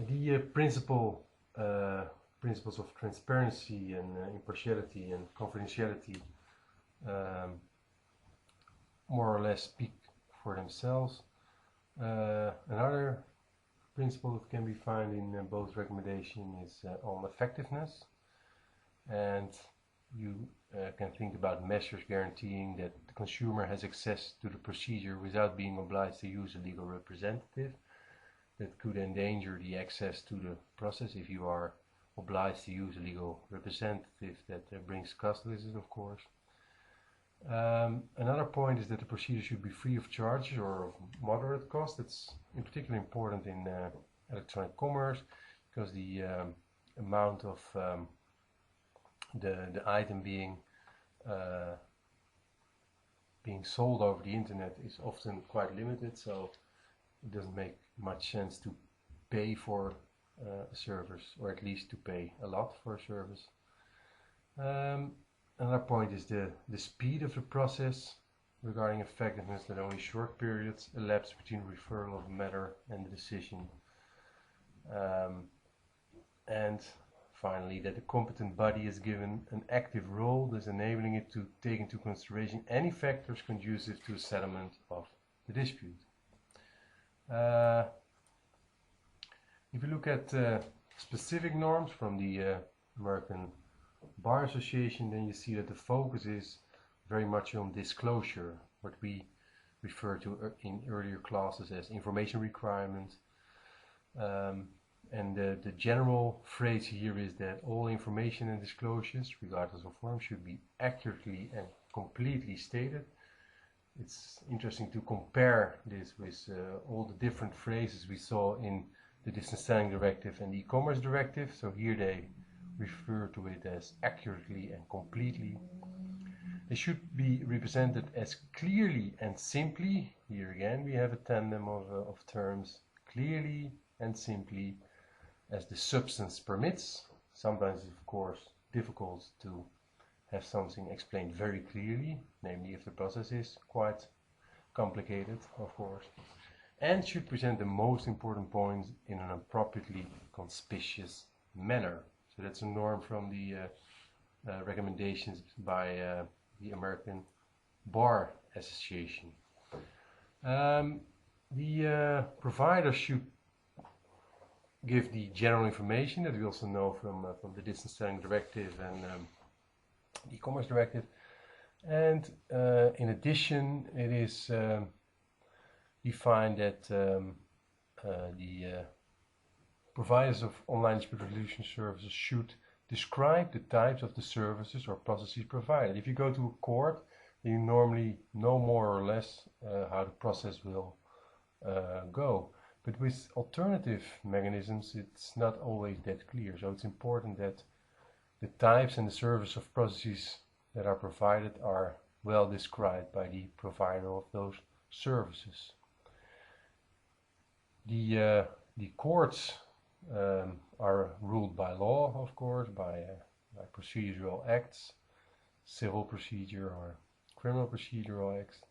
The principles of transparency and impartiality and confidentiality more or less speak for themselves. Another principle that can be found in both recommendations is on effectiveness, and you can think about measures guaranteeing that the consumer has access to the procedure without being obliged to use a legal representative. That could endanger the access to the process if you are obliged to use a legal representative. That brings cost with it, of course. Another point is that the procedure should be free of charges or of moderate cost. It's in particular important in electronic commerce, because the amount of the item being sold over the internet is often quite limited, so it doesn't make much sense to pay for a service, or at least to pay a lot for a service. Another point is the speed of the process regarding effectiveness, that only short periods elapse between referral of a matter and the decision. And finally, that the competent body is given an active role, thus enabling it to take into consideration any factors conducive to a settlement of the dispute. If you look at specific norms from the American Bar Association, then you see that the focus is very much on disclosure, what we refer to in earlier classes as information requirements. And the general phrase here is that all information and disclosures, regardless of form, should be accurately and completely stated. It's interesting to compare this with all the different phrases we saw in the Distance Selling Directive and the E-commerce Directive. So here they refer to it as accurately and completely. They should be represented as clearly and simply. Here again we have a tandem of terms, clearly and simply, as the substance permits. Sometimes it's of course difficult to have something explained very clearly, namely if the process is quite complicated, of course, and should present the most important points in an appropriately conspicuous manner. So that's a norm from the recommendations by the American Bar Association. The provider should give the general information that we also know from the Distance Selling Directive and the E-commerce Directive, and in addition it is defined that the providers of online dispute resolution services should describe the types of the services or processes provided. If you go to a court, you normally know more or less how the process will go. But with alternative mechanisms, it's not always that clear. So it's important that the types and the service of processes that are provided are well described by the provider of those services. The courts are ruled by law, of course, by procedural acts, civil procedure or criminal procedural acts.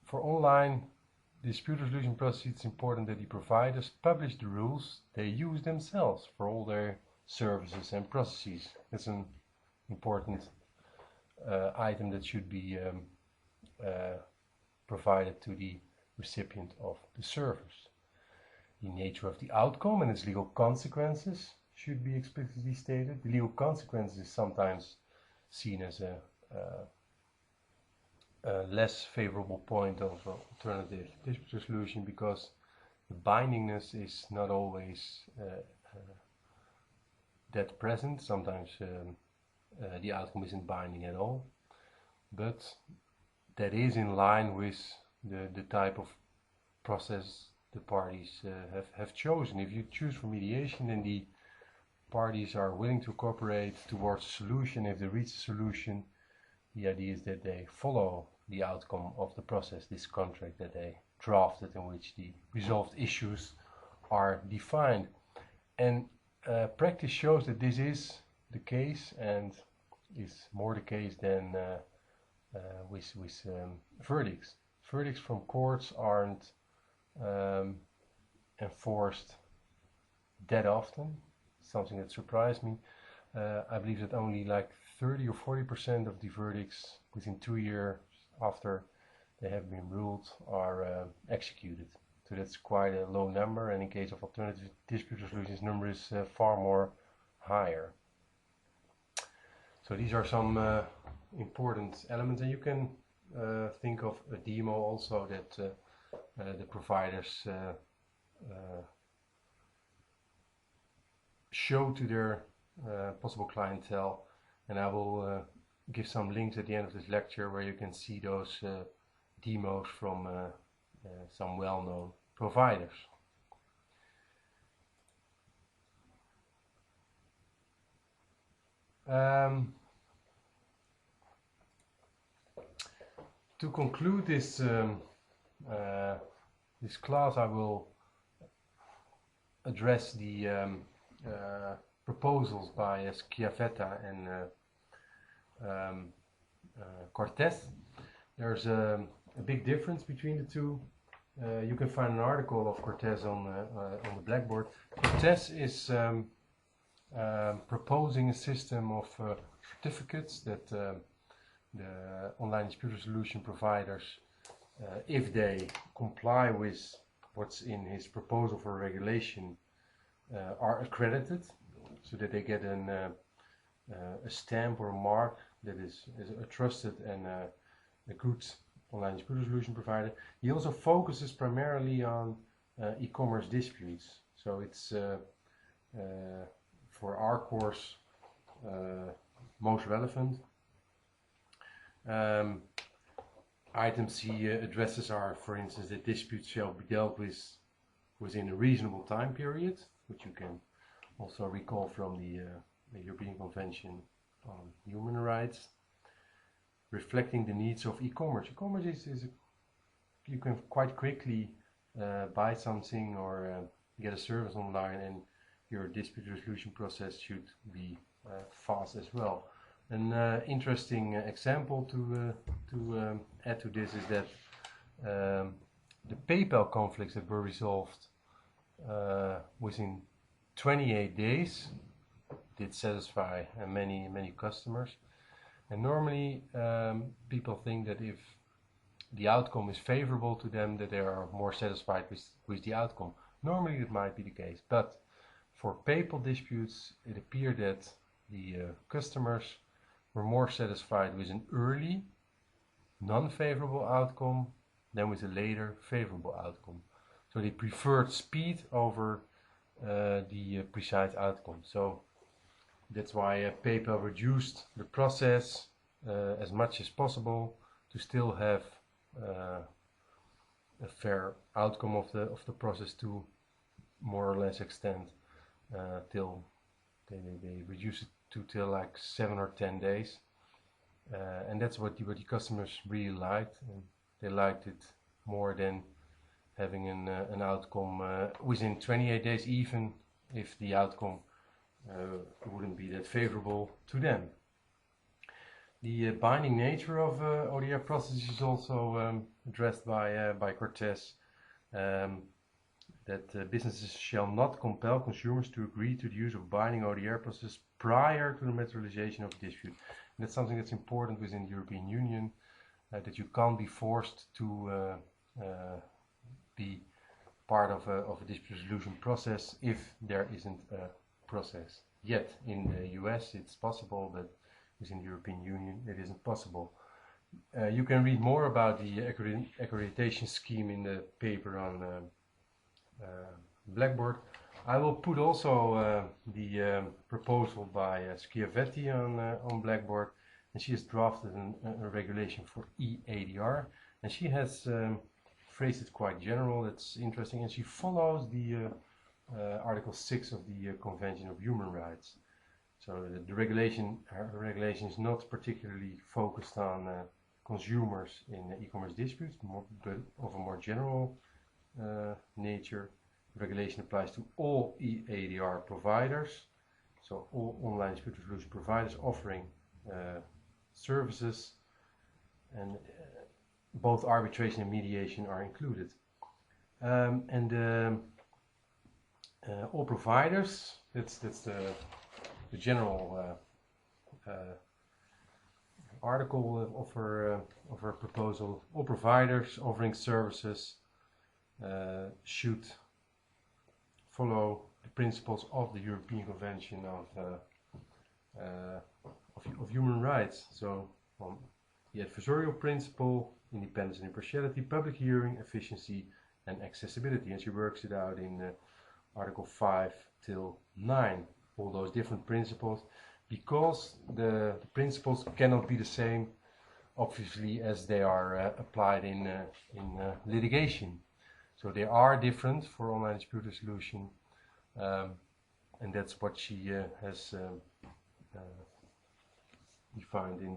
For online dispute resolution processes, it's important that the providers publish the rules they use themselves for all their services and processes. That's an important item that should be provided to the recipient of the service. The nature of the outcome and its legal consequences should be explicitly stated. The legal consequences is sometimes seen as a less favorable point of alternative dispute resolution, because the bindingness is not always that present. Sometimes the outcome isn't binding at all, but that is in line with the type of process the parties have chosen. If you choose for mediation, then the parties are willing to cooperate towards a solution. If they reach a solution, the idea is that they follow the outcome of the process, this contract that they drafted, in which the resolved issues are defined. And practice shows that this is the case, and is more the case than with verdicts. Verdicts from courts aren't enforced that often, something that surprised me. I believe that only like 30 or 40% of the verdicts within 2 years after they have been ruled are executed. So that's quite a low number, and in case of alternative dispute resolution, this number is far more higher. So these are some important elements, and you can think of a demo also that the providers show to their possible clientele, and I will give some links at the end of this lecture where you can see those demos from some well-known providers. To conclude this this class, I will address the proposals by Schiavetta and Cortez. There's a big difference between the two. You can find an article of Cortez on the Blackboard. Cortez is proposing a system of certificates that the online dispute resolution providers, if they comply with what's in his proposal for regulation, are accredited, so that they get a stamp or a mark that is a trusted and a good online dispute resolution provider. He also focuses primarily on e-commerce disputes, so it's for our course most relevant. Items he addresses are, for instance, that disputes shall be dealt with within a reasonable time period, which you can also recall from the European Convention on Human Rights, reflecting the needs of e-commerce. E-commerce is you can quite quickly buy something or get a service online, and your dispute resolution process should be fast as well. An interesting example to add to this is that the PayPal conflicts that were resolved within 28 days did satisfy many customers. And normally people think that if the outcome is favorable to them, that they are more satisfied with the outcome. Normally it might be the case, but for PayPal disputes it appeared that the customers were more satisfied with an early non-favorable outcome than with a later favorable outcome. So they preferred speed over the precise outcome. So that's why PayPal reduced the process as much as possible to still have a fair outcome of the process, to more or less extent till they reduce it to till like 7 or 10 days, and that's what the customers really liked, and they liked it more than having an outcome within 28 days, even if the outcome wouldn't be that favorable to them. The binding nature of ODR processes is also addressed by Cortez, that businesses shall not compel consumers to agree to the use of binding ODR processes prior to the materialization of a dispute. And that's something that's important within the European Union, that you can't be forced to be part of a dispute resolution process if there isn't a process yet. In the US it's possible, but within the European Union it isn't possible. You can read more about the accreditation scheme in the paper on Blackboard. I will put also the proposal by Schiavetti on Blackboard, and she has drafted a regulation for EADR, and she has phrased it quite general. It's interesting, and she follows the Article 6 of the Convention of Human Rights. So the regulation is not particularly focused on consumers in e-commerce disputes, but of a more general nature. Regulation applies to all EADR providers, so all online dispute resolution providers offering services, and both arbitration and mediation are included. And All providers, that's the general article of her proposal. All providers offering services should follow the principles of the European Convention of Human Rights. So the adversarial principle, independence and impartiality, public hearing, efficiency and accessibility. And she works it out in Article 5 till 9, all those different principles, because the principles cannot be the same, obviously, as they are applied in litigation. So they are different for online dispute resolution, and that's what she has defined in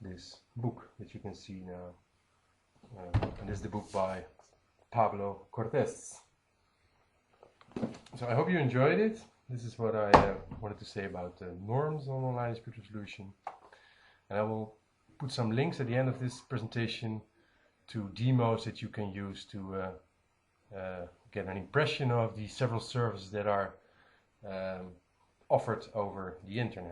this book that you can see now. And this is the book by Pablo Cortés. So I hope you enjoyed it. This is what I wanted to say about norms on online dispute resolution. And I will put some links at the end of this presentation to demos that you can use to get an impression of the several services that are offered over the internet.